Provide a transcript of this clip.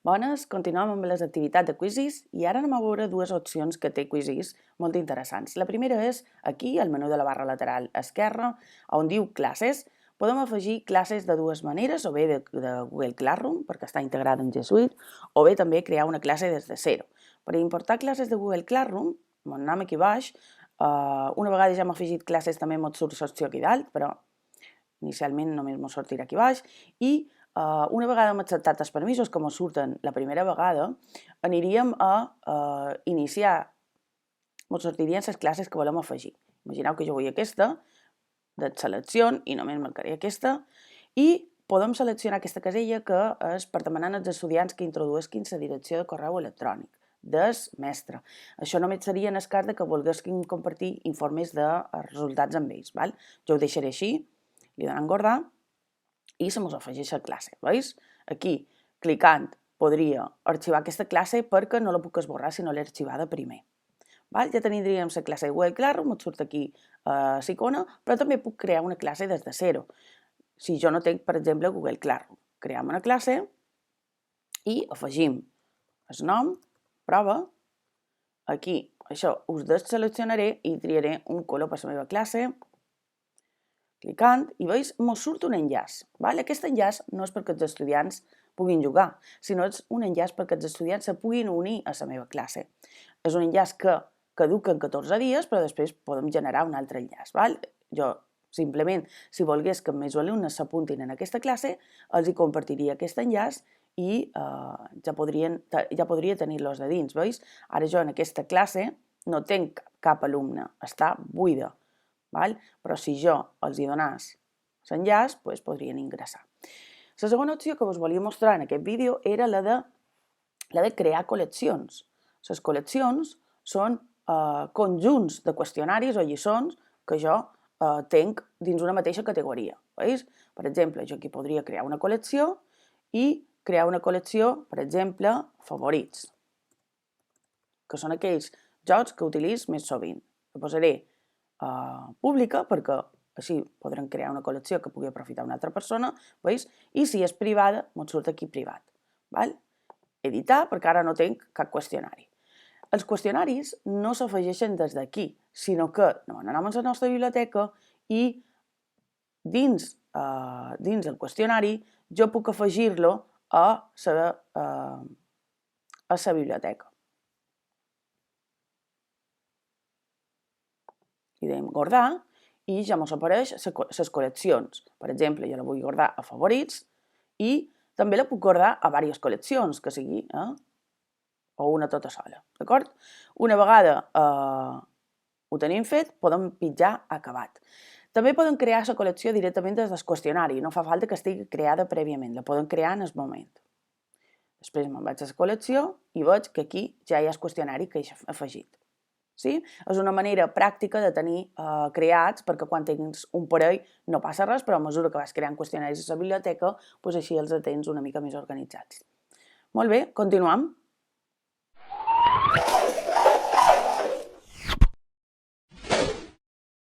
Bones, continuem amb les activitats de Quizzes i ara anem a veure dues opcions que té Quizzes molt interessants. La primera és aquí, al menú de la barra lateral esquerra, on diu classes. Podem afegir classes de dues maneres, o bé de Google Classroom, perquè està integrada en G Suite, o bé també crear una classe des de zero. Per importar classes de Google Classroom, anem aquí baix, una vegada ja hem afegit classes també ens surt l'opció aquí dalt, però inicialment només ens sortirà aquí baix, i una vegada hem acceptat els permisos, com ens surten la primera vegada, aniríem a iniciar, ens sortirien les classes que volem afegir. Imagineu que jo vull aquesta, de selecció, i només marcaré aquesta, i podem seleccionar aquesta casella que és per demanar als estudiants que introduïsquin la direcció de correu electrònic del mestre. Això només seria en el cas que volguessin compartir informes de resultats amb ells. Jo ho deixaré així, li donem guardar, i se mos afegeix la classe, veus? Aquí, clicant, podria arxivar aquesta classe perquè no la puc esborrar si no l'he arxivada primer. Ja tindríem la classe de Google Classroom, et surt aquí l'icona, però també puc crear una classe des de zero. Si jo no tinc, per exemple, Google Classroom, creem una classe i afegim el nom, prova, aquí, això us deseleccionaré i triaré un color per la meva classe, clicant, i veus, ens surt un enllaç. Aquest enllaç no és perquè els estudiants puguin jugar, sinó és un enllaç perquè els estudiants se puguin unir a la meva classe. És un enllaç que caduca en 14 dies, però després podem generar un altre enllaç. Jo, simplement, si volgués que els meus alumnes s'apuntin en aquesta classe, els hi compartiria aquest enllaç i ja podria tenir-los de dins. Veus? Ara jo en aquesta classe no tinc cap alumne, està buida. Però si jo els hi donés l'enllaç, podrien ingressar. La segona opció que us volia mostrar en aquest vídeo era la de crear col·leccions. Les col·leccions són conjunts de qüestionaris o lliçons que jo tinc dins una mateixa categoria. Per exemple, jo aquí podria crear una col·lecció i crear una col·lecció, per exemple, favorits, que són aquells jocs que utilitzo més sovint. Ho posaré pública perquè així podrem crear una col·lecció que pugui aprofitar una altra persona, i si és privada, ens surt aquí privat. Editar, perquè ara no tinc cap qüestionari. Els qüestionaris no s'afegeixen des d'aquí, sinó que anem a la nostra biblioteca i dins el qüestionari jo puc afegir-lo a la biblioteca. Li deim guardar i ja ens apareix les col·leccions. Per exemple, jo la vull guardar a favorits i també la puc guardar a diverses col·leccions, que sigui, o una tota sola, d'acord? Una vegada ho tenim fet, podem pitjar acabat. També podem crear la col·lecció directament des del qüestionari, no fa falta que estigui creada prèviament, la podem crear en el moment. Després me'n vaig a la col·lecció i veig que aquí ja hi ha el qüestionari que he afegit. És una manera pràctica de tenir creats, perquè quan tens un parell no passa res, però a mesura que vas creant qüestionaris a la biblioteca, així els tens una mica més organitzats. Molt bé, continuem.